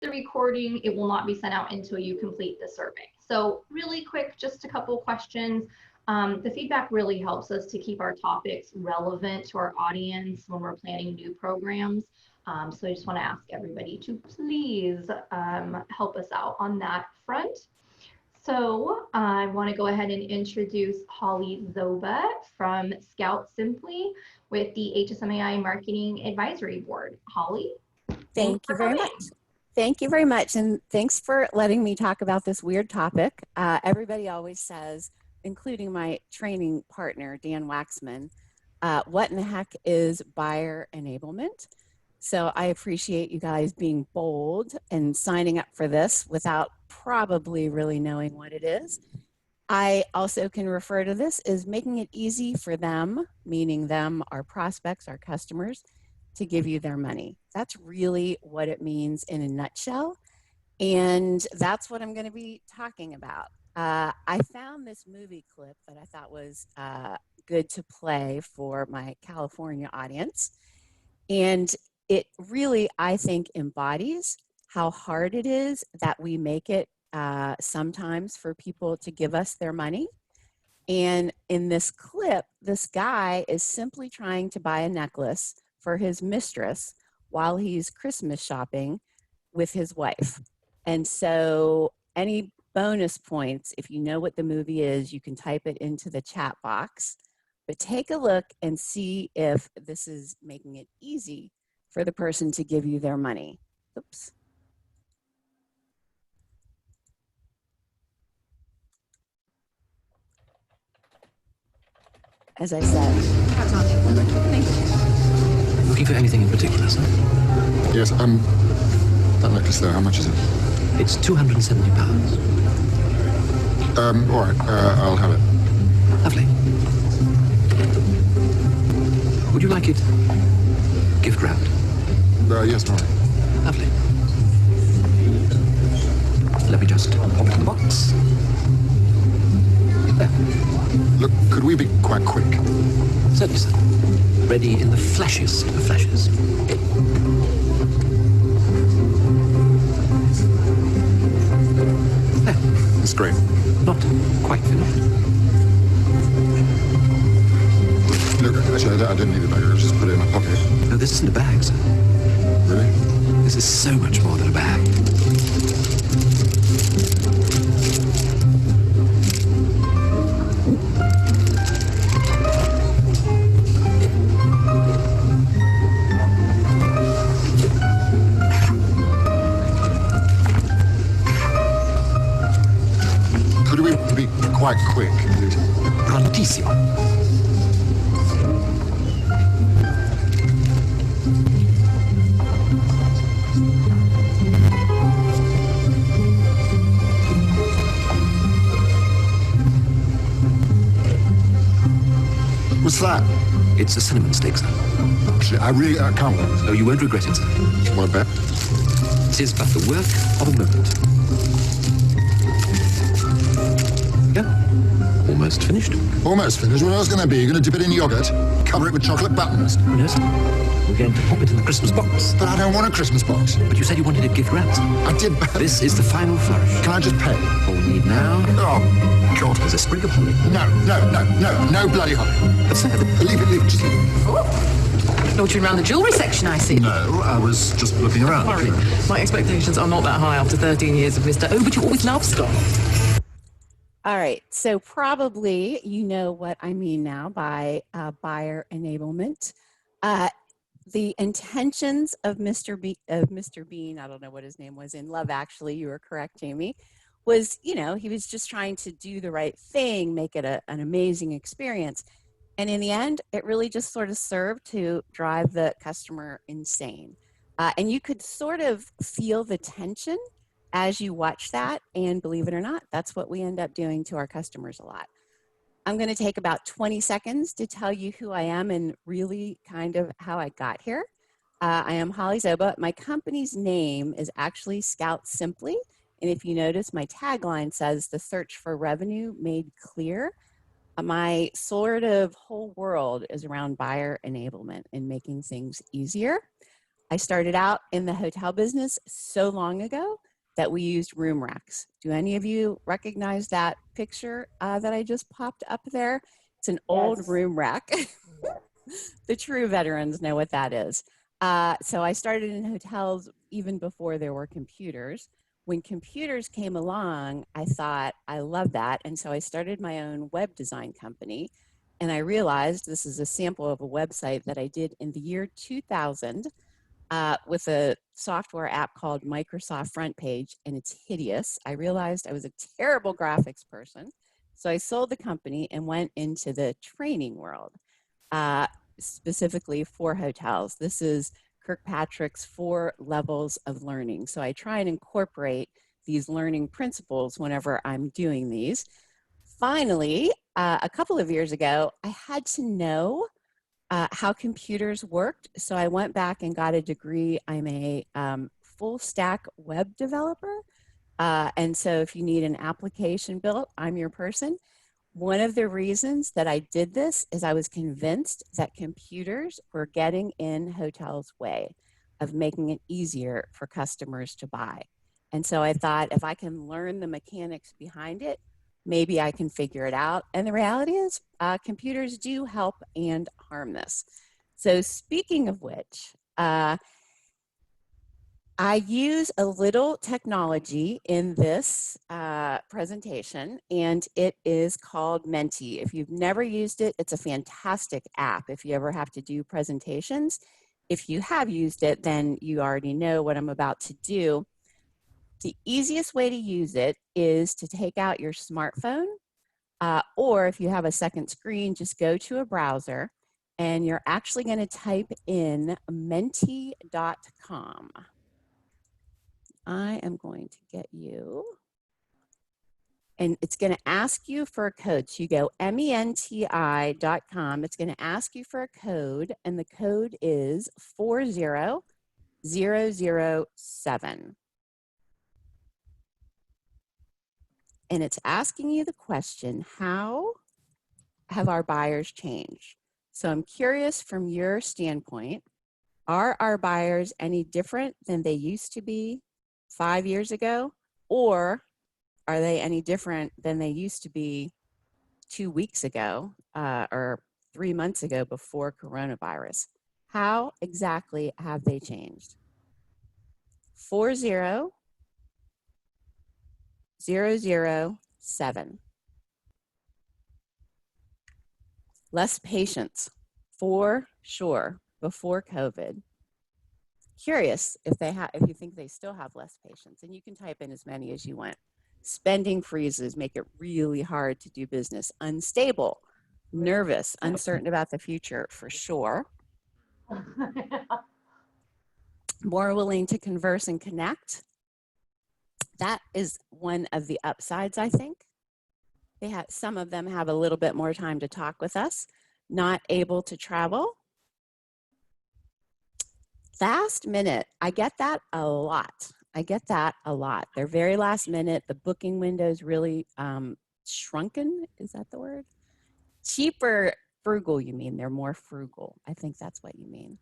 the recording, it will not be sent out until you complete the survey. So really quick, just a couple questions. The feedback really helps us to keep our topics relevant to our audience when we're planning new programs. So I just want to ask everybody to please help us out on that front. So I want to go ahead and introduce Holly Zoba from Scout Simply with the HSMAI Marketing Advisory Board. Holly? Thank you very much. Thank you very much. And thanks for letting me talk about this weird topic. Everybody always says, including my training partner, Dan Waxman, what in the heck is buyer enablement? So I appreciate you guys being bold and signing up for this without probably really knowing what it is. I also can refer to this as making it easy for them, meaning them, our prospects, our customers, to give you their money. That's really what it means in a nutshell. And that's what I'm going to be talking about. I found this movie clip that I thought was good to play for my California audience. And it really, I think, embodies how hard it is that we make it sometimes for people to give us their money. And in this clip, this guy is simply trying to buy a necklace for his mistress while he's Christmas shopping with his wife. And so any bonus points, if you know what the movie is, you can type it into the chat box. But take a look and see if this is making it easy for the person to give you their money. Oops. As I said. Looking for anything in particular, sir? Yes, that necklace there, how much is it? It's £270. All right, I'll have it. Lovely. Would you like it gift wrapped? Yes, all right. Lovely. Let me just pop it in the box. There. Look, could we be quite quick? Certainly, sir. Ready in the flashiest of flashes. There. That's great. Not quite finished. Look, actually, I don't need it back. I'll just put it in my pocket. No, this isn't a bag, sir. Really? This is so much more than a bag. Could we be quite quick, please? Prontissimo. What's that? It's a cinnamon stick, sir. Actually, I can't wait. Oh, you won't regret it, sir. What a bet. It is but the work of a moment. Yeah, almost finished. Almost finished. What else going to be? You're going to dip it in yogurt, cover it with chocolate buttons. No, sir. We're going to pop it in the Christmas box. But I don't want a Christmas box. But you said you wanted it gift wrapped. I did. This is the final flourish. Can I just pay? All we need now Oh, God. is a sprig of holly. No bloody holly. But sir, Leave it, just leave it. Loitering around the jewellery section, I see. No, I was just looking around. Sorry, my expectations are not that high after 13 years of Mr. Oh, but you always love stuff. All right, so probably you know what I mean now by buyer enablement. The intentions of Mr. Bean, I don't know what his name was in Love Actually, you were correct, Jamie, was, you know, he was just trying to do the right thing, make it an amazing experience. And in the end, it really just sort of served to drive the customer insane. And you could sort of feel the tension as you watch that. And believe it or not, that's what we end up doing to our customers a lot. I'm going to take about 20 seconds to tell you who I am and really kind of how I got here. I am Holly Zoba. My company's name is actually Scout Simply. And if you notice, my tagline says the search for revenue made clear. My sort of whole world is around buyer enablement and making things easier. I started out in the hotel business so long ago that we used room racks. Do any of you recognize that picture that I just popped up there? It's an old room rack. The true veterans know what that is. So I started in hotels even before there were computers. When computers came along, I thought, I love that. And so I started my own web design company. And I realized this is a sample of a website that I did in the year 2000 with a software app called Microsoft Front Page, and it's hideous. I realized I was a terrible graphics person. So I sold the company and went into the training world, specifically for hotels. This is Kirkpatrick's 4 levels of learning. So I try and incorporate these learning principles whenever I'm doing these. Finally, a couple of years ago, I had to know how computers worked. So I went back and got a degree. I'm a full stack web developer. And so if you need an application built, I'm your person. One of the reasons that I did this is I was convinced that computers were getting in hotels' way of making it easier for customers to buy. And so I thought if I can learn the mechanics behind it, maybe I can figure it out. And the reality is computers do help and harm this. So speaking of which, I use a little technology in this presentation, and it is called Menti. If you've never used it, it's a fantastic app if you ever have to do presentations. If you have used it, then you already know what I'm about to do. The easiest way to use it is to take out your smartphone, or if you have a second screen, just go to a browser, and you're actually going to type in menti.com. I am going to get you, and it's going to ask you for a code. So you go menti.com. It's going to ask you for a code, and the code is 40007. And it's asking you the question, how have our buyers changed? So I'm curious from your standpoint, are our buyers any different than they used to be 5 years ago? Or are they any different than they used to be 2 weeks ago or 3 months ago before coronavirus? How exactly have they changed? 40007. Less patience, for sure, before COVID. Curious if you think they still have less patience, and you can type in as many as you want. Spending freezes make it really hard to do business. Unstable, nervous, uncertain about the future, for sure. More willing to converse and connect. That is one of the upsides, I think. Some of them have a little bit more time to talk with us. Not able to travel. Last minute, I get that a lot. They're very last minute. The booking window's really shrunken. Is that the word? Cheaper, frugal, you mean. They're more frugal. I think that's what you mean.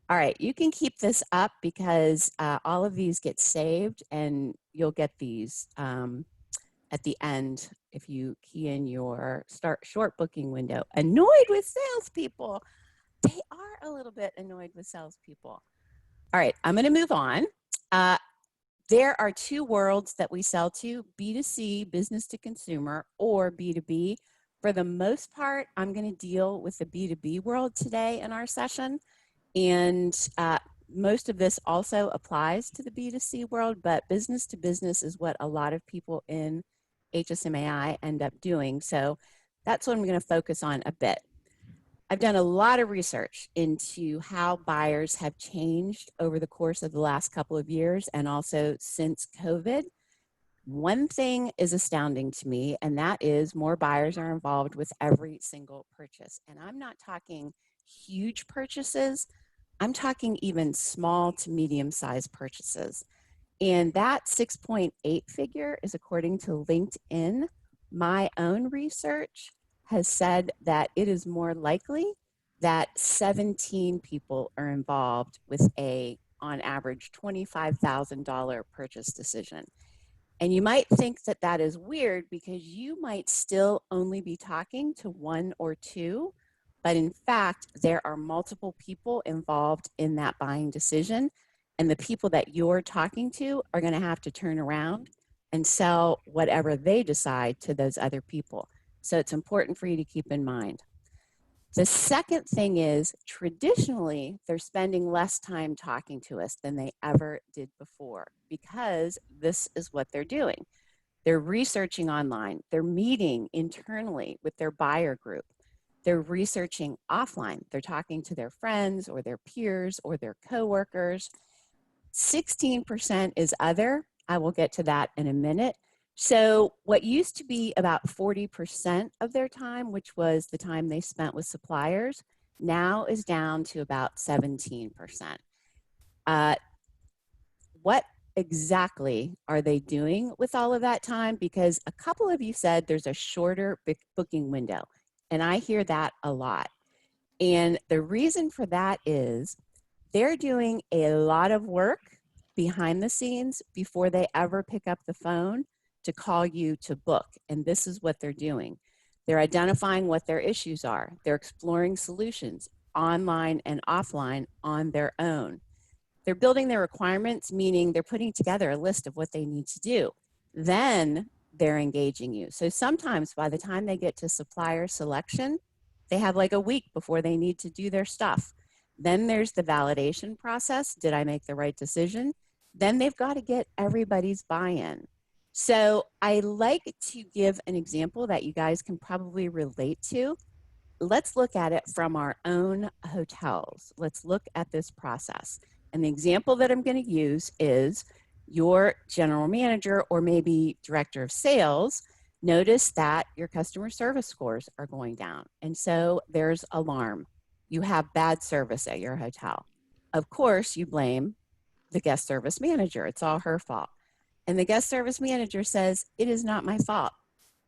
All right, you can keep this up because all of these get saved, and you'll get these at the end if you key in your short booking window. Annoyed with salespeople. They are a little bit annoyed with salespeople. All right, I'm going to move on. There are 2 worlds that we sell to, B2C, business to consumer, or B2B. For the most part, I'm going to deal with the B2B world today in our session. And most of this also applies to the B2C world, but business to business is what a lot of people in HSMAI end up doing. So that's what I'm going to focus on a bit. I've done a lot of research into how buyers have changed over the course of the last couple of years and also since COVID. One thing is astounding to me, and that is more buyers are involved with every single purchase. And I'm not talking huge purchases. I'm talking even small to medium-sized purchases. And that 6.8 figure is according to LinkedIn. My own research has said that it is more likely that 17 people are involved with a on average, $25,000 purchase decision. And you might think that that is weird because you might still only be talking to one or two, but in fact, there are multiple people involved in that buying decision. And the people that you're talking to are going to have to turn around and sell whatever they decide to those other people. So it's important for you to keep in mind. The second thing is, traditionally, they're spending less time talking to us than they ever did before because this is what they're doing. They're researching online. They're meeting internally with their buyer group. They're researching offline. They're talking to their friends or their peers or their coworkers. 16% is other. I will get to that in a minute. So what used to be about 40% of their time, which was the time they spent with suppliers, now is down to about 17%. What exactly are they doing with all of that time? Because a couple of you said there's a shorter booking window, and I hear that a lot. And the reason for that is they're doing a lot of work behind the scenes before they ever pick up the phone to call you to book. And this is what they're doing. They're identifying what their issues are. They're exploring solutions online and offline on their own. They're building their requirements, meaning they're putting together a list of what they need to do. Then they're engaging you. So sometimes by the time they get to supplier selection, they have like a week before they need to do their stuff. Then there's the validation process. Did I make the right decision? Then they've got to get everybody's buy-in. So I like to give an example that you guys can probably relate to. Let's look at it from our own hotels. Let's look at this process. And the example that I'm going to use is your general manager or maybe director of sales notice that your customer service scores are going down. And so there's alarm. You have bad service at your hotel. Of course, you blame the guest service manager. It's all her fault. And the guest service manager says, it is not my fault.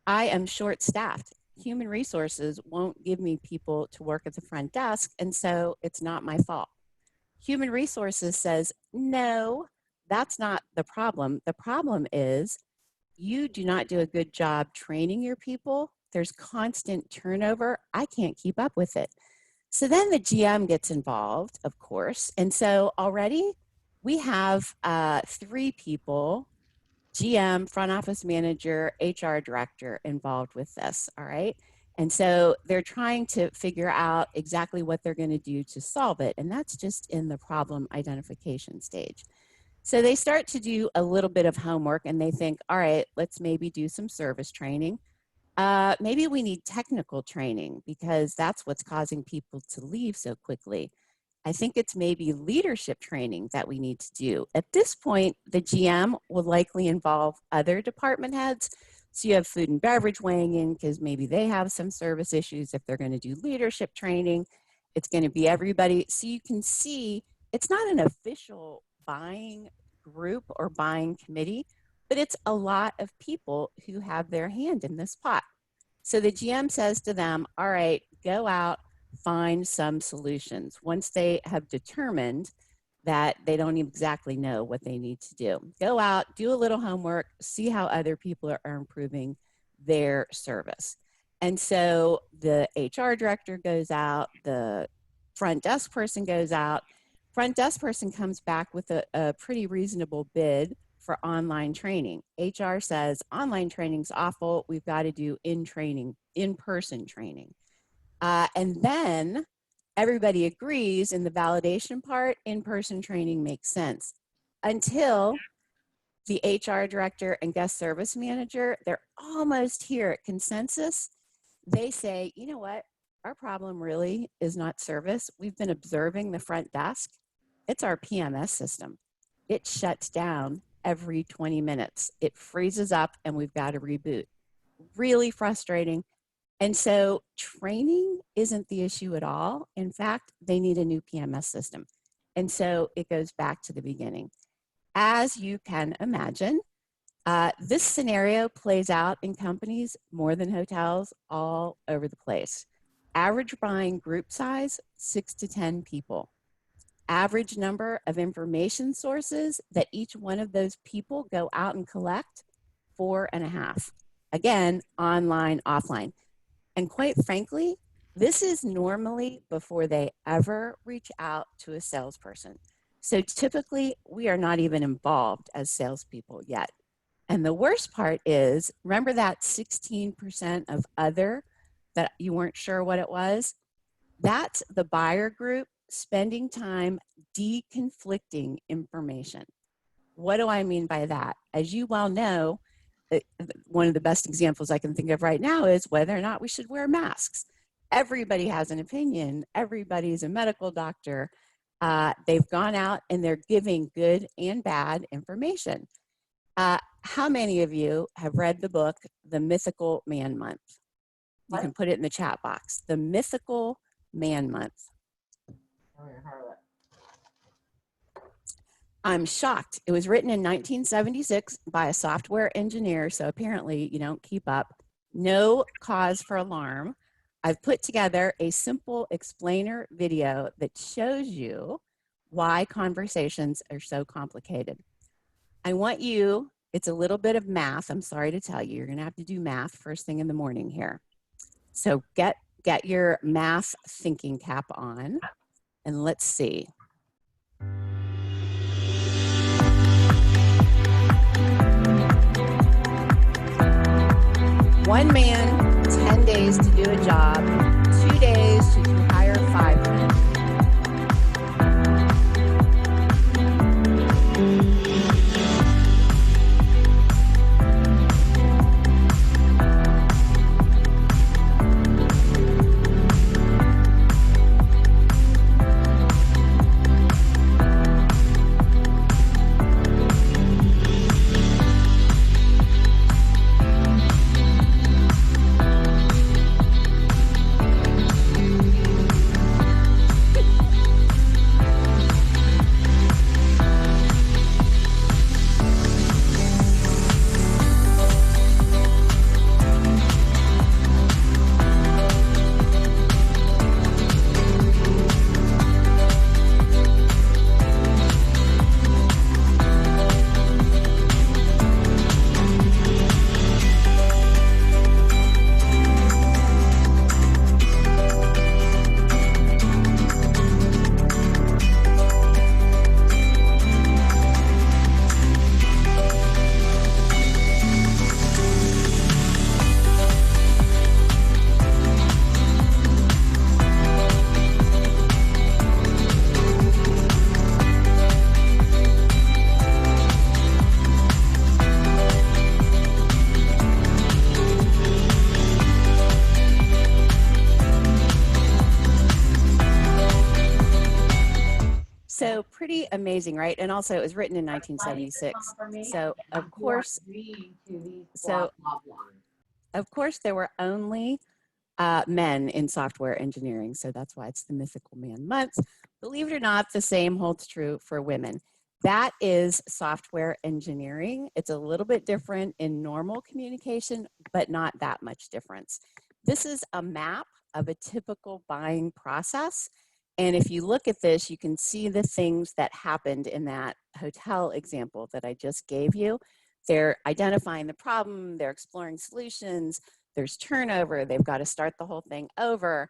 I am short-staffed. Human resources won't give me people to work at the front desk, and so it's not my fault. Human resources says, no, that's not the problem. The problem is you do not do a good job training your people. There's constant turnover. I can't keep up with it. So then the GM gets involved, of course. And so already we have 3 people, GM, front office manager, HR director involved with this, all right? And so they're trying to figure out exactly what they're going to do to solve it. And that's just in the problem identification stage. So they start to do a little bit of homework and they think, all right, let's maybe do some service training. Maybe we need technical training because that's what's causing people to leave so quickly. I think it's maybe leadership training that we need to do. At this point, the GM will likely involve other department heads. So you have food and beverage weighing in because maybe they have some service issues. If they're going to do leadership training, it's going to be everybody. So you can see it's not an official buying group or buying committee, but it's a lot of people who have their hand in this pot. So the GM says to them, all right, go out, find some solutions. Once they have determined that they don't exactly know what they need to do, go out, do a little homework, see how other people are improving their service. And so the HR director goes out, the front desk person goes out. Front desk person comes back with a pretty reasonable bid for online training. HR says online training's awful. We've got to do in-person training. And then everybody agrees in the validation part, in-person training makes sense until the HR director and guest service manager, they're almost here at consensus. They say, you know what? Our problem really is not service. We've been observing the front desk. It's our PMS system. It shuts down every 20 minutes. It freezes up and we've got to reboot. Really frustrating. And so training isn't the issue at all. In fact, they need a new PMS system. And so it goes back to the beginning. As you can imagine, this scenario plays out in companies more than hotels all over the place. Average buying group size, 6 to 10 people. average number of information sources that each one of those people go out and collect, 4.5. Again, online, offline. And quite frankly, this is normally before they ever reach out to a salesperson. So typically, we are not even involved as salespeople yet. And the worst part is, remember that 16% of other that you weren't sure what it was? That's the buyer group spending time deconflicting information. What do I mean by that? As you well know, one of the best examples I can think of right now is whether or not we should wear masks. Everybody has an opinion. Everybody's a medical doctor. They've gone out and they're giving good and bad information. How many of you have read the book, The Mythical Man Month? You can put it in the chat box. The Mythical Man Month. I'm shocked. It was written in 1976 by a software engineer, so apparently you don't keep up. No cause for alarm. I've put together a simple explainer video that shows you why conversations are so complicated. I want you, it's a little bit of math. I'm sorry to tell you, you're gonna have to do math first thing in the morning here. So get your math thinking cap on, and let's see. One man, 10 days to do a job, 2 days to hire 5 men. So pretty amazing, right? And also it was written in 1976. So of course there were only men in software engineering. So that's why it's the Mythical Man Month. Believe it or not, the same holds true for women. That is software engineering. It's a little bit different in normal communication, but not that much difference. This is a map of a typical buying process. And if you look at this, you can see the things that happened in that hotel example that I just gave you. They're identifying the problem, they're exploring solutions, there's turnover, they've got to start the whole thing over.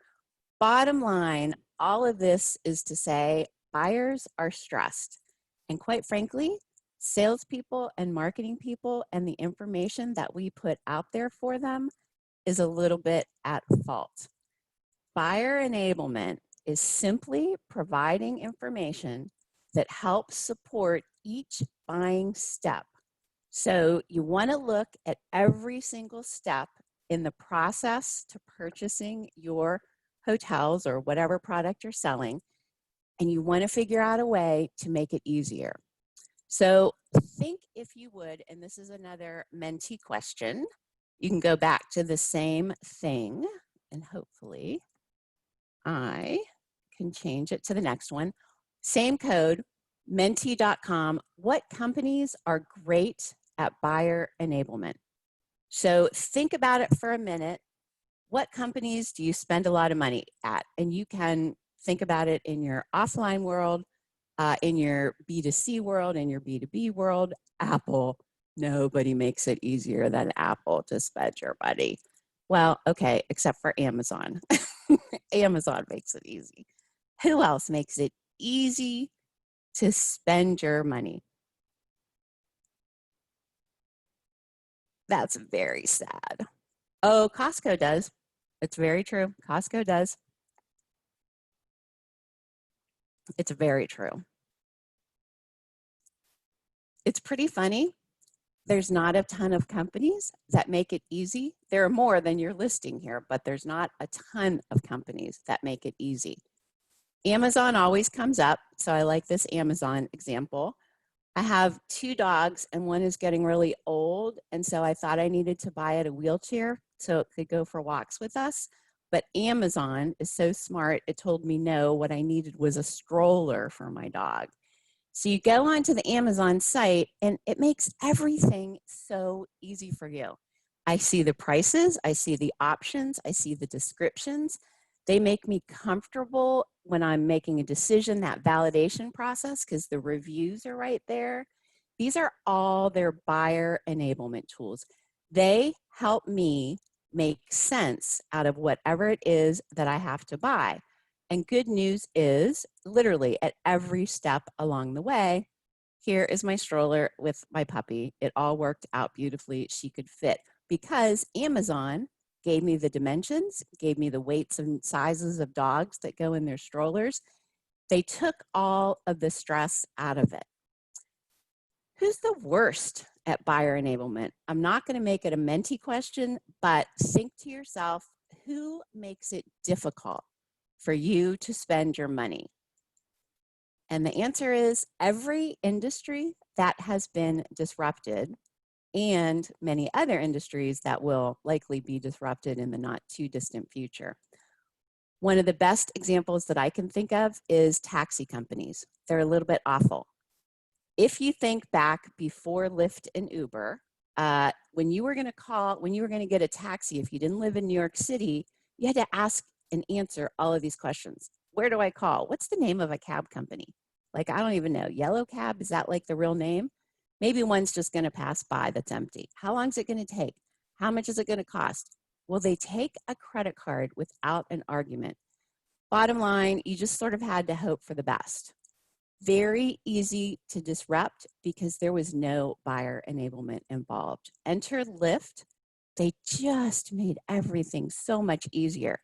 Bottom line, all of this is to say buyers are stressed. And quite frankly, salespeople and marketing people and the information that we put out there for them is a little bit at fault. Buyer enablement is simply providing information that helps support each buying step. So you want to look at every single step in the process to purchasing your hotels or whatever product you're selling, and you want to figure out a way to make it easier. So think, if you would, and this is another mentee question, you can go back to the same thing, and hopefully I can change it to the next one. Same code, mentee.com. What companies are great at buyer enablement? So think about it for a minute. What companies do you spend a lot of money at? And you can think about it in your offline world, in your B2C world, in your B2B world, Apple, nobody makes it easier than Apple to spend your money. Well, okay, except for Amazon. Amazon makes it easy. Who else makes it easy to spend your money? That's very sad. Oh, Costco does. It's very true. Costco does. It's very true. It's pretty funny. There's not a ton of companies that make it easy. There are more than you're listing here, but there's not a ton of companies that make it easy. Amazon always comes up, so I like this Amazon example. I have 2 dogs and one is getting really old, and so I thought I needed to buy it a wheelchair so it could go for walks with us. But Amazon is so smart, it told me no, what I needed was a stroller for my dog. So you go onto the Amazon site and it makes everything so easy for you. I see the prices, I see the options, I see the descriptions. They make me comfortable when I'm making a decision, that validation process, because the reviews are right there. These are all their buyer enablement tools. They help me make sense out of whatever it is that I have to buy. And good news is, literally at every step along the way, here is my stroller with my puppy. It all worked out beautifully. She could fit because Amazon gave me the dimensions, gave me the weights and sizes of dogs that go in their strollers. They took all of the stress out of it. Who's the worst at buyer enablement? I'm not going to make it a mentee question, but think to yourself, who makes it difficult for you to spend your money? And the answer is every industry that has been disrupted and many other industries that will likely be disrupted in the not too distant future. One of the best examples that I can think of is taxi companies. They're a little bit awful. If you think back before Lyft and Uber, when you were going to get a taxi, if you didn't live in New York City, you had to ask and answer all of these questions. Where do I call? What's the name of a cab company? Like, I don't even know. Yellow Cab, is that like the real name? Maybe one's just going to pass by that's empty. How long is it going to take? How much is it going to cost? Well, they take a credit card without an argument. Bottom line, you just sort of had to hope for the best. Very easy to disrupt because there was no buyer enablement involved. Enter Lyft. They just made everything so much easier.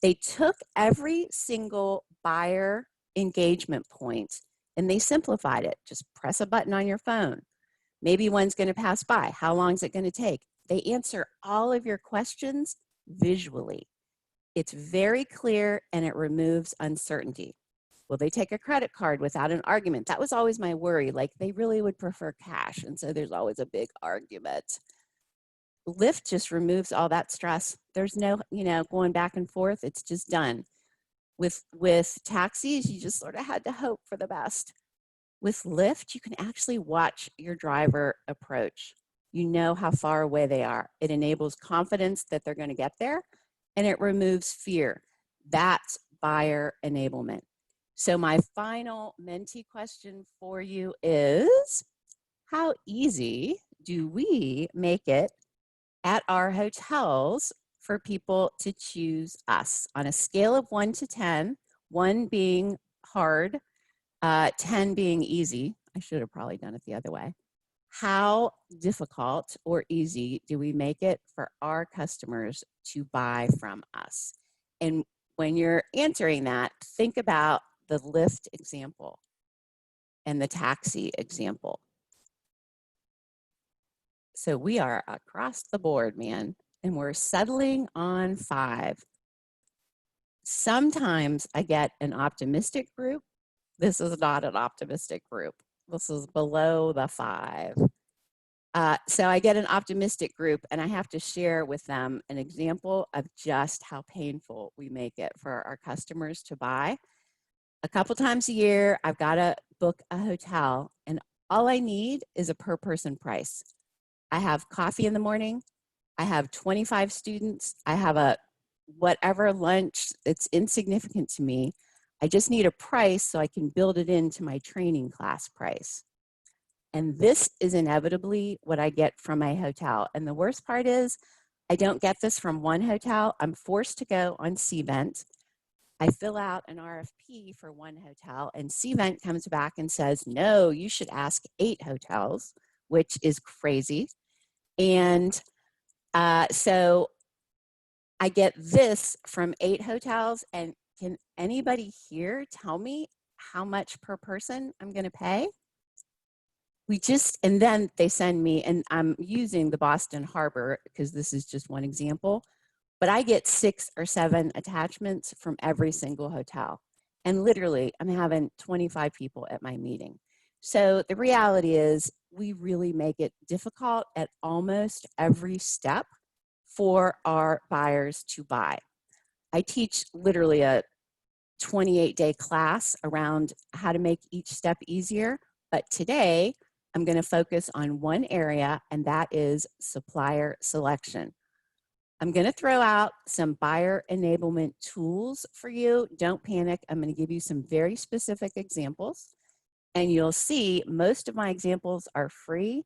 They took every single buyer engagement point and they simplified it. Just press a button on your phone. Maybe one's going to pass by. How long is it going to take? They answer all of your questions visually. It's very clear and it removes uncertainty. Will they take a credit card without an argument? That was always my worry. Like, they really would prefer cash. And so there's always a big argument. Lyft just removes all that stress. There's no, going back and forth. It's just done. With taxis, you just sort of had to hope for the best. With Lyft, you can actually watch your driver approach. You know how far away they are. It enables confidence that they're going to get there, and it removes fear. That's buyer enablement. So my final mentee question for you is, how easy do we make it at our hotels for people to choose us on a scale of 1 to 10, 1 being hard, 10 being easy? I should have probably done it the other way. How difficult or easy do we make it for our customers to buy from us? And when you're answering that, think about the Lyft example and the taxi example. So we are across the board, man, and we're settling on 5. Sometimes I get an optimistic group. This is not an optimistic group. This is below the 5. So I get an optimistic group and I have to share with them an example of just how painful we make it for our customers to buy. A couple times a year, I've got to book a hotel and all I need is a per person price. I have coffee in the morning. I have 25 students. I have a whatever lunch. It's insignificant to me. I just need a price so I can build it into my training class price. And this is inevitably what I get from my hotel. And the worst part is I don't get this from one hotel. I'm forced to go on Cvent. I fill out an RFP for one hotel, and Cvent comes back and says, no, you should ask 8 hotels, which is crazy. And so I get this from 8 hotels, and can anybody here tell me how much per person I'm going to pay? And then they send me, and I'm using the Boston Harbor because this is just one example, but I get 6 or 7 attachments from every single hotel. And literally, I'm having 25 people at my meeting. So the reality is we really make it difficult at almost every step for our buyers to buy. I teach literally a 28-day class around how to make each step easier, but today I'm going to focus on one area, and that is supplier selection. I'm going to throw out some buyer enablement tools for you. Don't panic. I'm going to give you some very specific examples, and you'll see most of my examples are free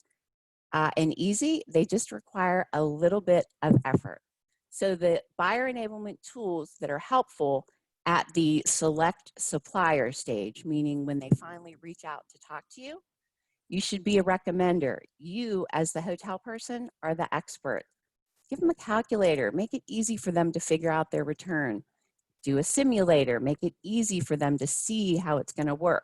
and easy. They just require a little bit of effort. So the buyer enablement tools that are helpful at the select supplier stage, meaning when they finally reach out to talk to you, you should be a recommender. You, as the hotel person, are the expert. Give them a calculator. Make it easy for them to figure out their return. Do a simulator. Make it easy for them to see how it's going to work.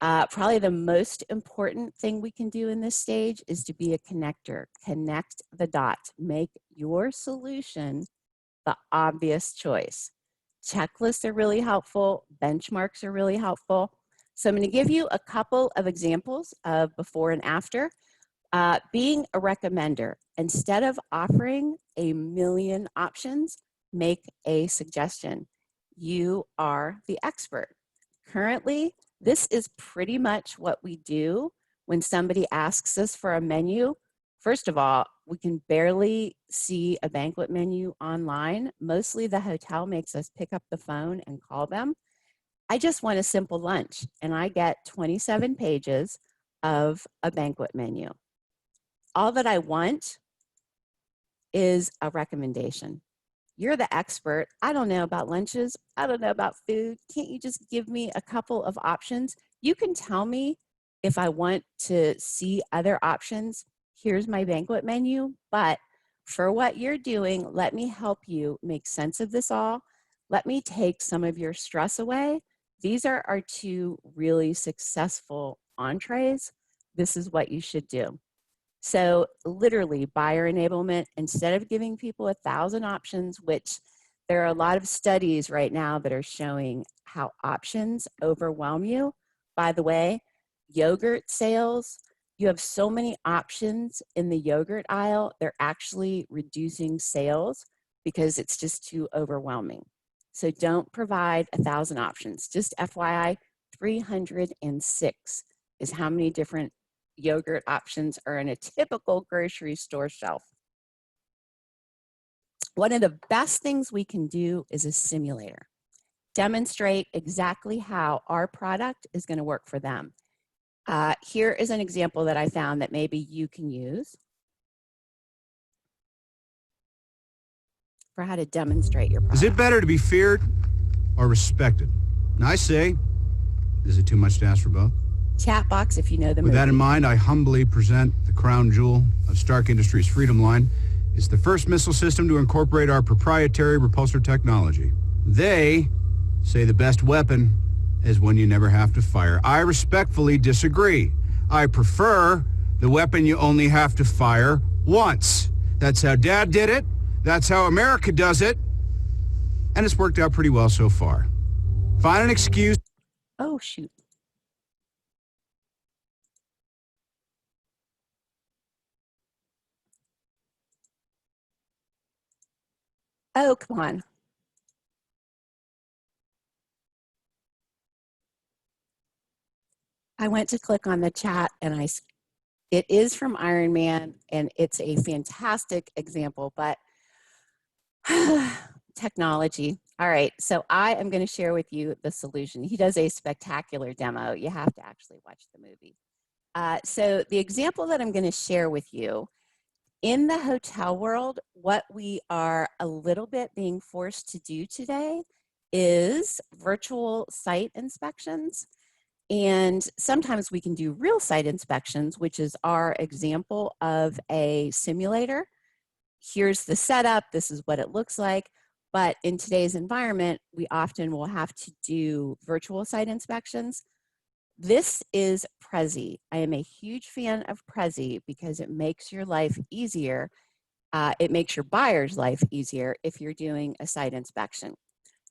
Probably the most important thing we can do in this stage is to be a connector. Connect the dots. Make your solution the obvious choice. Checklists are really helpful. Benchmarks are really helpful. So I'm going to give you a couple of examples of before and after. Being a recommender, instead of offering a million options, make a suggestion. You are the expert. Currently, this is pretty much what we do when somebody asks us for a menu. First of all, we can barely see a banquet menu online. Mostly the hotel makes us pick up the phone and call them. I just want a simple lunch, and I get 27 pages of a banquet menu. All that I want is a recommendation. You're the expert. I don't know about lunches. I don't know about food. Can't you just give me a couple of options? You can tell me if I want to see other options. Here's my banquet menu, but for what you're doing, let me help you make sense of this all. Let me take some of your stress away. These are our 2 really successful entrees. This is what you should do. So literally buyer enablement, instead of giving people 1,000 options, which there are a lot of studies right now that are showing how options overwhelm you. By the way, yogurt sales, you have so many options in the yogurt aisle, they're actually reducing sales because it's just too overwhelming. So don't provide 1,000 options. Just FYI, 306 is how many different yogurt options are in a typical grocery store shelf. One of the best things we can do is a simulator. Demonstrate exactly how our product is going to work for them. Here is an example that I found that maybe you can use for how to demonstrate your product. Is it better to be feared or respected? And I say, is it too much to ask for both? Chat box if you know the With movie. that in mind, I humbly present the crown jewel of Stark Industries' Freedom Line. It's the first missile system to incorporate our proprietary repulsor technology. They say the best weapon is one you never have to fire. I respectfully disagree. I prefer the weapon you only have to fire once. That's how Dad did it. That's how America does it. And it's worked out pretty well so far. Find an excuse. Oh, shoot. Oh, come on. I went to click on the chat and it is from Iron Man and it's a fantastic example, but technology. All right, so I am going to share with you the solution. He does a spectacular demo. You have to actually watch the movie. So the example that I'm going to share with you, in the hotel world, what we are a little bit being forced to do today is virtual site inspections. And sometimes we can do real site inspections, which is our example of a simulator. Here's the setup, this is what it looks like. But in today's environment, we often will have to do virtual site inspections. This is Prezi. I am a huge fan of Prezi because it makes your life easier. It makes your buyer's life easier if you're doing a site inspection.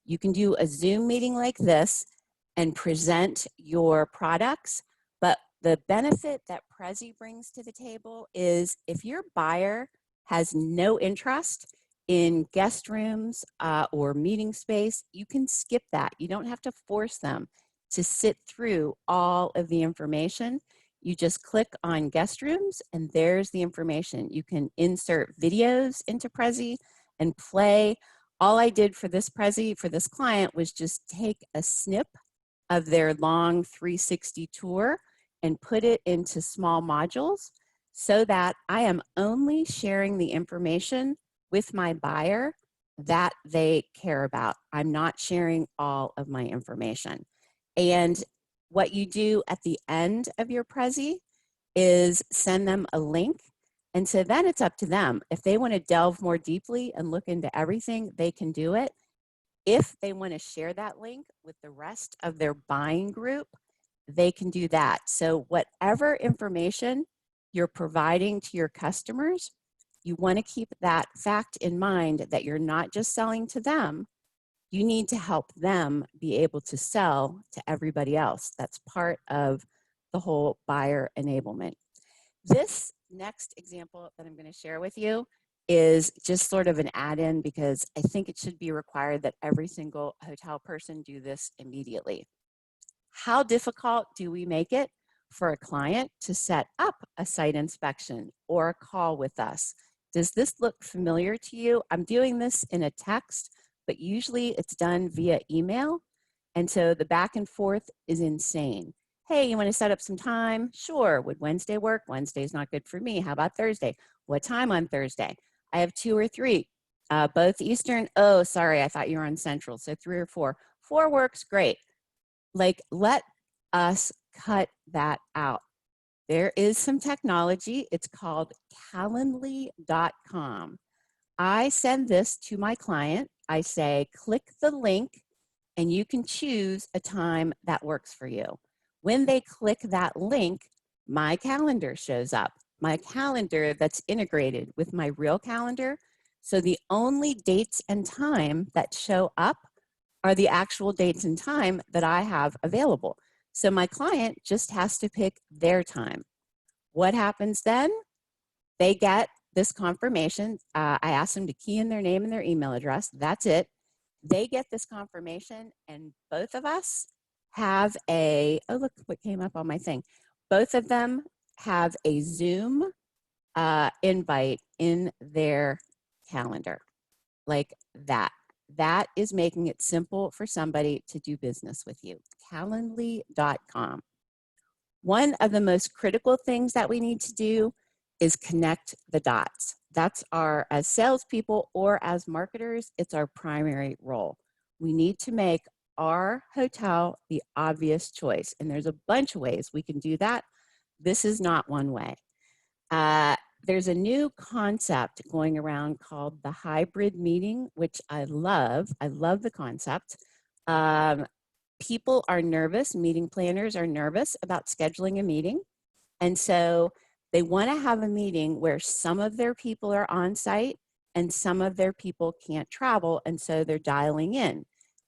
You can do a Zoom meeting like this and present your products, but the benefit that Prezi brings to the table is if your buyer has no interest in guest rooms or meeting space, you can skip that. You don't have to force them to sit through all of the information. You just click on guest rooms and there's the information. You can insert videos into Prezi and play. All I did for this Prezi, for this client, was just take a snip of their long 360 tour and put it into small modules so that I am only sharing the information with my buyer that they care about. I'm not sharing all of my information. And what you do at the end of your Prezi is send them a link. And so then it's up to them. If they want to delve more deeply and look into everything, they can do it. If they want to share that link with the rest of their buying group, they can do that. So whatever information you're providing to your customers, you want to keep that fact in mind that you're not just selling to them, you need to help them be able to sell to everybody else. That's part of the whole buyer enablement. This next example that I'm going to share with you is just sort of an add-in because I think it should be required that every single hotel person do this immediately. How difficult do we make it for a client to set up a site inspection or a call with us? Does this look familiar to you? I'm doing this in a text, but usually it's done via email. And so the back and forth is insane. Hey, you want to set up some time? Sure. Would Wednesday work? Wednesday's not good for me. How about Thursday? What time on Thursday? I have 2 or 3, both Eastern. Oh, sorry, I thought you were on Central. So 3 or 4. 4 works, great. Like, let us cut that out. There is some technology. It's called Calendly.com. I send this to my client. I say, click the link and you can choose a time that works for you. When they click that link, my calendar shows up. My calendar that's integrated with my real calendar. So the only dates and time that show up are the actual dates and time that I have available. So my client just has to pick their time. What happens then? They get this confirmation. I ask them to key in their name and their email address. That's it. They get this confirmation and both of us have a, oh, look what came up on my thing. Both of them have a Zoom invite in their calendar, like that. That is making it simple for somebody to do business with you. Calendly.com. One of the most critical things that we need to do is connect the dots. That's our, as salespeople or as marketers, it's our primary role. We need to make our hotel the obvious choice. And there's a bunch of ways we can do that. This is not one way. There's a new concept going around called the hybrid meeting, which I love. I love the concept. People are nervous, meeting planners are nervous about scheduling a meeting. And so they want to have a meeting where some of their people are on site and some of their people can't travel. And so they're dialing in.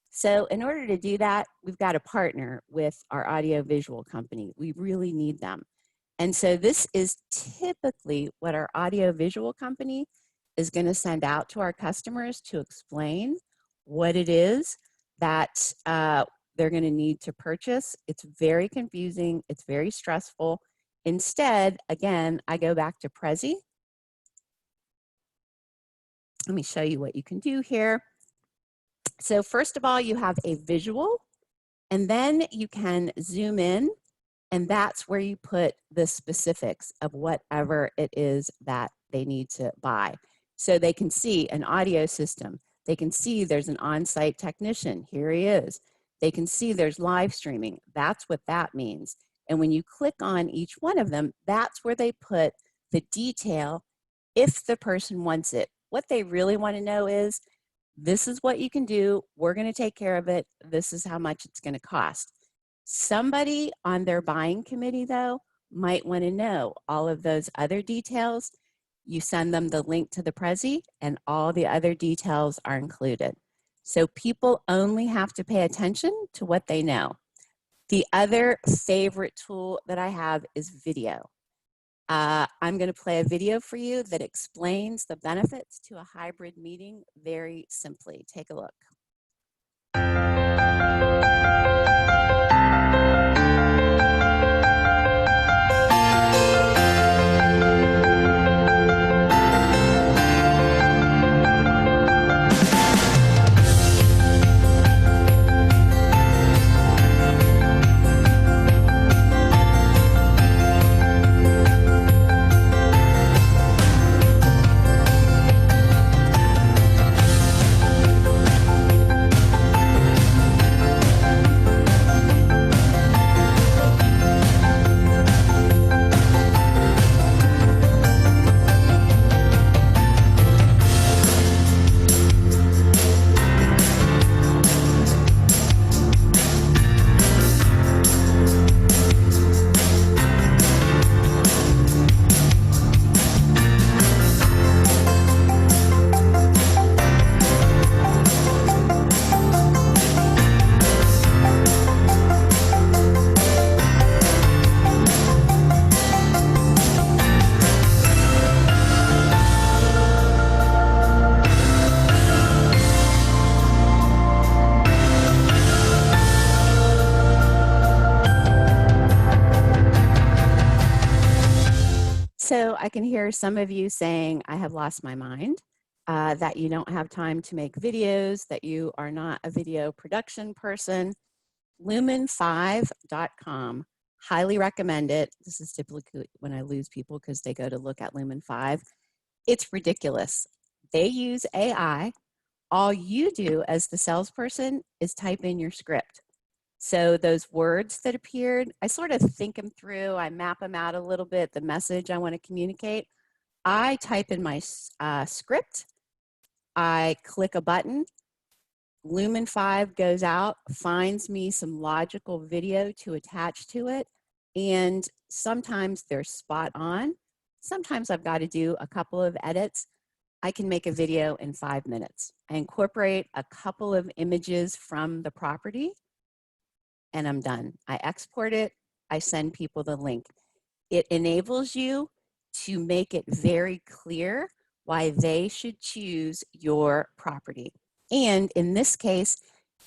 So in order to do that, we've got to partner with our audiovisual company. We really need them. And so this is typically what our audiovisual company is going to send out to our customers to explain what it is that they're going to need to purchase. It's very confusing. It's very stressful. Instead, again, I go back to Prezi. Let me show you what you can do here. So first of all, you have a visual, and then you can zoom in, and that's where you put the specifics of whatever it is that they need to buy. So they can see an audio system. They can see there's an on-site technician. Here he is. They can see there's live streaming. That's what that means. And when you click on each one of them, that's where they put the detail if the person wants it. What they really want to know is, this is what you can do. We're going to take care of it. This is how much it's going to cost. Somebody on their buying committee, though, might want to know all of those other details. You send them the link to the Prezi, and all the other details are included. So people only have to pay attention to what they know. The other favorite tool that I have is video. I'm going to play a video for you that explains the benefits to a hybrid meeting very simply. Take a look. So I can hear some of you saying, I have lost my mind, that you don't have time to make videos, that you are not a video production person. Lumen5.com, highly recommend it. This is typically when I lose people because they go to look at Lumen 5. It's ridiculous. They use AI. All you do as the salesperson is type in your script. So those words that appeared, I sort of think them through. I map them out a little bit, the message I want to communicate. I type in my script. I click a button. Lumen 5 goes out, finds me some logical video to attach to it. And sometimes they're spot on. Sometimes I've got to do a couple of edits. I can make a video in 5 minutes. I incorporate a couple of images from the property, and I'm done. I export it, I send people the link. It enables you to make it very clear why they should choose your property. And in this case,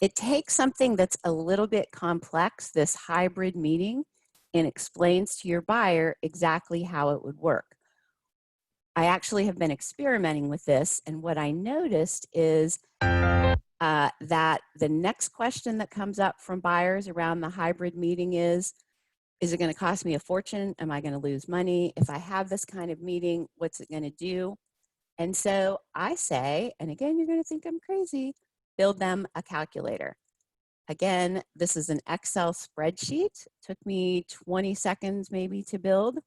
it takes something that's a little bit complex, this hybrid meeting, and explains to your buyer exactly how it would work. I actually have been experimenting with this, and what I noticed is that the next question that comes up from buyers around the hybrid meeting is it going to cost me a fortune? Am I going to lose money? If I have this kind of meeting, what's it going to do? And so I say, and again, you're going to think I'm crazy, build them a calculator. Again, this is an Excel spreadsheet. Took me 20 seconds maybe to build.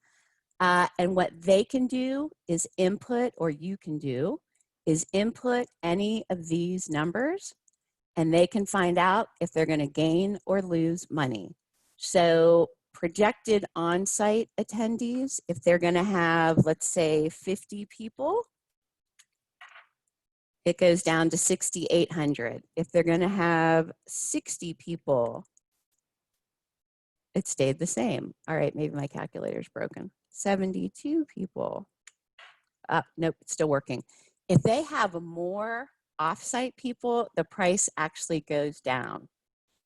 And what they can do is input, or you can do, is input any of these numbers, and they can find out if they're going to gain or lose money. So projected on-site attendees, if they're going to have, let's say, 50 people, it goes down to 6,800. If they're going to have 60 people, it stayed the same. All right, maybe my calculator's broken. 72 people. Nope, it's still working. If they have more off-site people, the price actually goes down.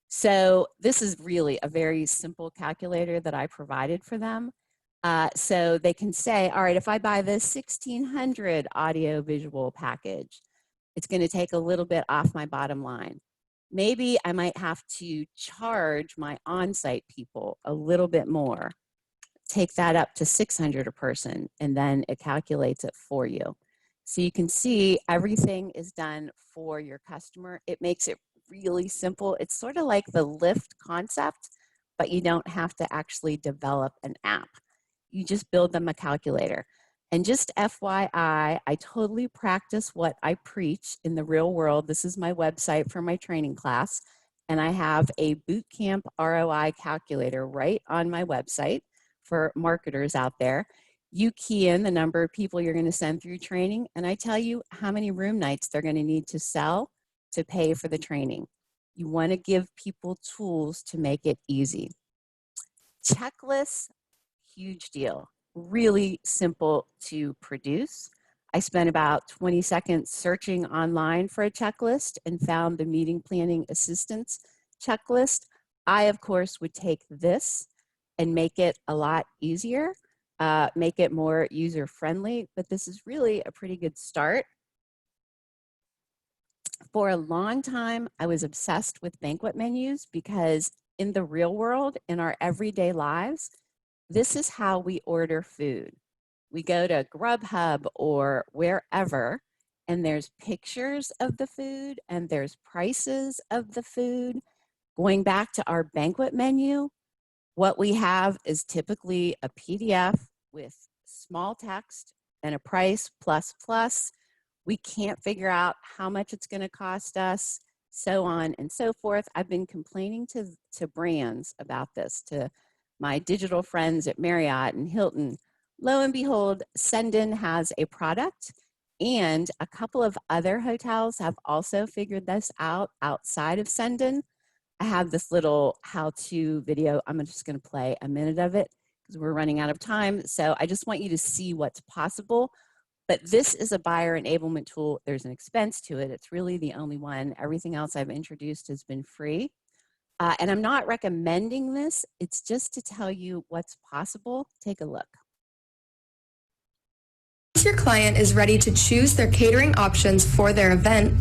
So this is really a very simple calculator that I provided for them. So they can say, all right, if I buy this 1,600 audio visual package, It's going to take a little bit off my bottom line. Maybe I might have to charge my on-site people a little bit more, take that up to 600 a person, and then it calculates it for you. So you can see everything is done for your customer. It makes it really simple. It's sort of like the Lyft concept, but you don't have to actually develop an app. You just build them a calculator. And just FYI, I totally practice what I preach in the real world. This is my website for my training class, and I have a bootcamp ROI calculator right on my website for marketers out there. You key in the number of people you're going to send through training, and I tell you how many room nights they're going to need to sell to pay for the training. You want to give people tools to make it easy. Checklists, huge deal. Really simple to produce. I spent about 20 seconds searching online for a checklist and found the meeting planning assistance checklist. I, of course, would take this and make it a lot easier, make it more user-friendly, but this is really a pretty good start. For a long time, I was obsessed with banquet menus because in the real world, in our everyday lives, this is how we order food. We go to Grubhub or wherever, and there's pictures of the food and there's prices of the food. Going back to our banquet menu, what we have is typically a PDF with small text and a price plus plus. We can't figure out how much it's going to cost us, so on and so forth. I've been complaining to brands about this, to my digital friends at Marriott and Hilton. Lo and behold, Sendin has a product, and a couple of other hotels have also figured this out outside of Sendin. I have this little how-to video. I'm just going to play a minute of it because we're running out of time. So I just want you to see what's possible. But this is a buyer enablement tool. There's an expense to it. It's really the only one. Everything else I've introduced has been free. And I'm not recommending this. It's just to tell you what's possible. Take a look. Once your client is ready to choose their catering options for their event,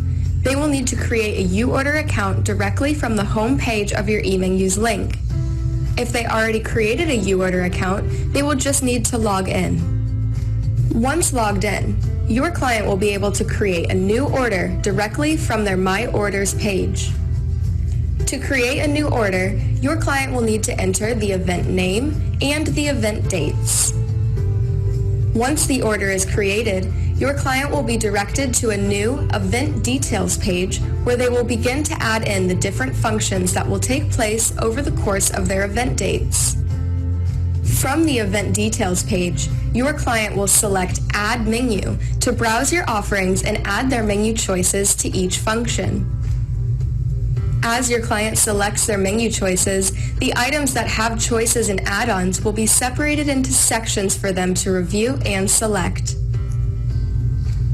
they will need to create a YouOrder account directly from the home page of your eMenus link. If they already created a YouOrder account, they will just need to log in. Once logged in, your client will be able to create a new order directly from their My Orders page. To create a new order, your client will need to enter the event name and the event dates. Once the order is created, your client will be directed to a new event details page where they will begin to add in the different functions that will take place over the course of their event dates. From the event details page, your client will select Add Menu to browse your offerings and add their menu choices to each function. As your client selects their menu choices, the items that have choices and add-ons will be separated into sections for them to review and select.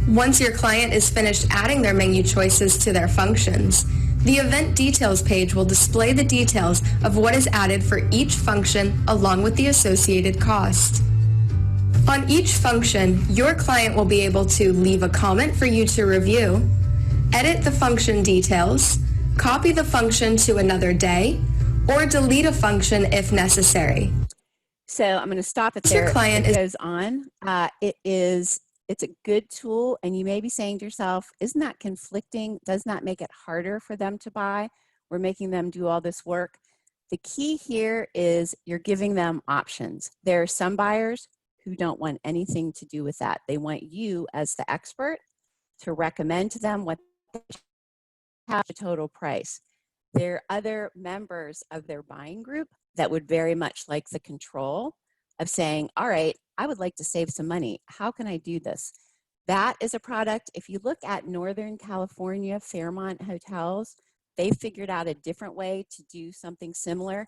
Once your client is finished adding their menu choices to their functions, the event details page will display the details of what is added for each function along with the associated cost. On each function, your client will be able to leave a comment for you to review, edit the function details, copy the function to another day, or delete a function if necessary. So I'm going to stop it there. It goes on. It's a good tool, and you may be saying to yourself, isn't that conflicting? Does not make it harder for them to buy? We're making them do all this work. The key here is you're giving them options. There are some buyers who don't want anything to do with that. They want you as the expert to recommend to them what they have the total price. There are other members of their buying group that would very much like the control of saying, all right, I would like to save some money. How can I do this? That is a product. If you look at Northern California, Fairmont Hotels, they figured out a different way to do something similar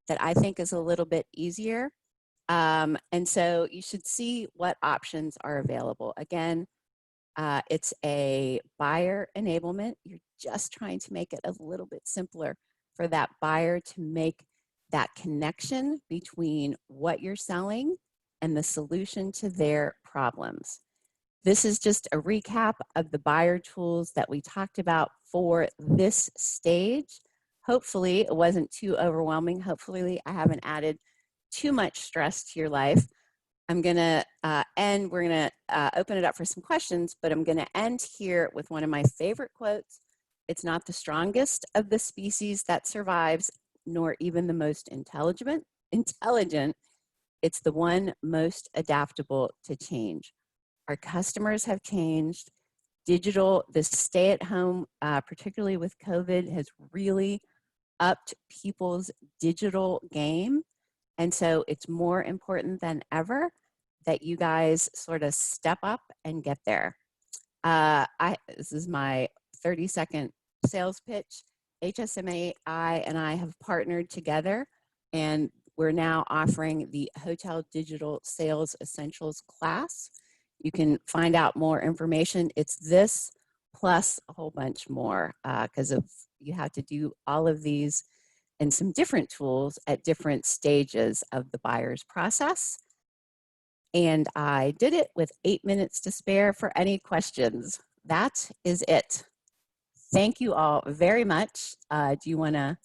that I think is a little bit easier. And so you should see what options are available. Again, it's a buyer enablement. You're just trying to make it a little bit simpler for that buyer to make that connection between what you're selling and the solution to their problems. This is just a recap of the buyer tools that we talked about for this stage. Hopefully it wasn't too overwhelming. Hopefully I haven't added too much stress to your life. I'm gonna end, we're gonna open it up for some questions, but I'm gonna end here with one of my favorite quotes. It's not the strongest of the species that survives, nor even the most intelligent. It's the one most adaptable to change. Our customers have changed. Digital, this stay at home, particularly with COVID, has really upped people's digital game. And so it's more important than ever that you guys sort of step up and get there. This is my 30-second sales pitch. HSMAI and I have partnered together, and we're now offering the Hotel Digital Sales Essentials class. You can find out more information. It's this plus a whole bunch more because you have to do all of these and some different tools at different stages of the buyer's process. And I did it with 8 minutes to spare for any questions. That is it. Thank you all very much. Do you want to,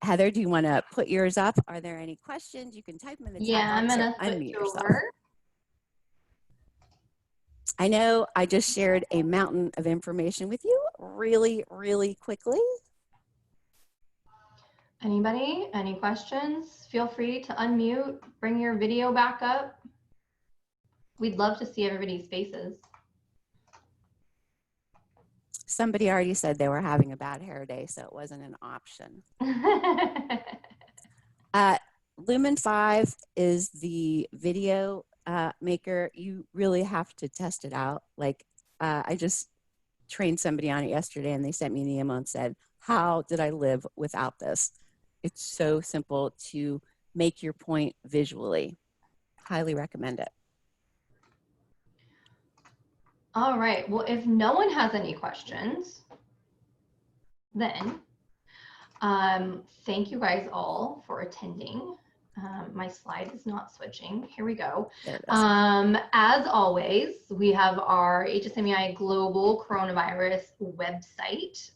Heather, do you want to put yours up? Are there any questions? You can type them in the chat box. I'm gonna unmute switch yourself. over. I know I just shared a mountain of information with you really, really quickly. Anybody, any questions? Feel free to unmute, bring your video back up. We'd love to see everybody's faces. Somebody already said they were having a bad hair day, so it wasn't an option. Lumen 5 is the video maker. You really have to test it out. Like I just trained somebody on it yesterday and they sent me an email and said, how did I live without this? It's so simple to make your point visually. Highly recommend it. All right, well, if no one has any questions, then thank you guys all for attending. My slide is not switching. Here we go. As always, we have our HSMAI Global Coronavirus website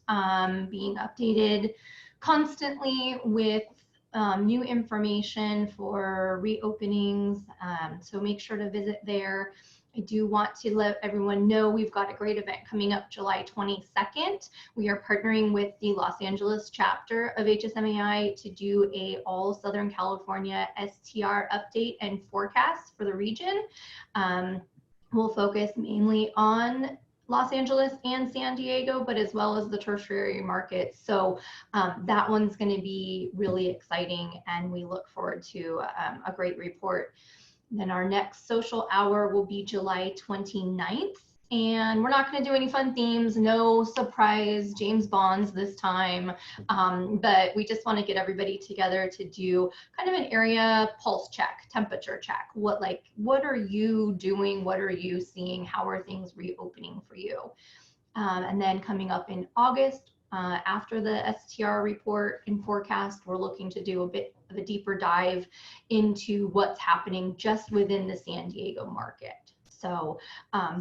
being updated constantly with new information for reopenings. So make sure to visit there. I do want to let everyone know we've got a great event coming up July 22nd. We are partnering with the Los Angeles chapter of HSMAI to do a all Southern California STR update and forecast for the region. We'll focus mainly on Los Angeles and San Diego, but as well as the tertiary markets. So that one's going to be really exciting, and we look forward to a great report. Then our next social hour will be July 29th, and we're not going to do any fun themes, no surprise James Bonds this time, but we just want to get everybody together to do kind of an area pulse check, temperature check. What are you doing? What are you seeing? How are things reopening for you? And then coming up in August, after the STR report and forecast, we're looking to do a bit of a deeper dive into what's happening just within the San Diego market. So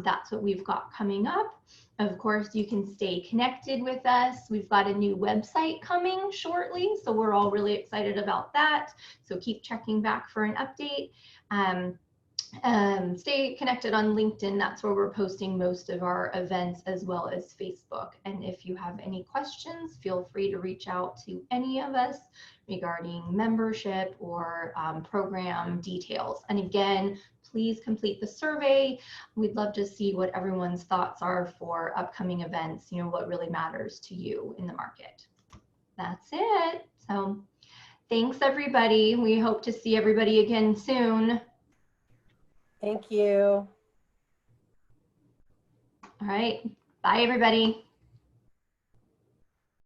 that's what we've got coming up. Of course, you can stay connected with us. We've got a new website coming shortly, so we're all really excited about that. So keep checking back for an update. Stay connected on LinkedIn. That's where we're posting most of our events, as well as Facebook. And if you have any questions, feel free to reach out to any of us regarding membership or program details. And again, please complete the survey. We'd love to see what everyone's thoughts are for upcoming events, what really matters to you in the market. That's it. So thanks, everybody. We hope to see everybody again soon. Thank you. All right. Bye, everybody.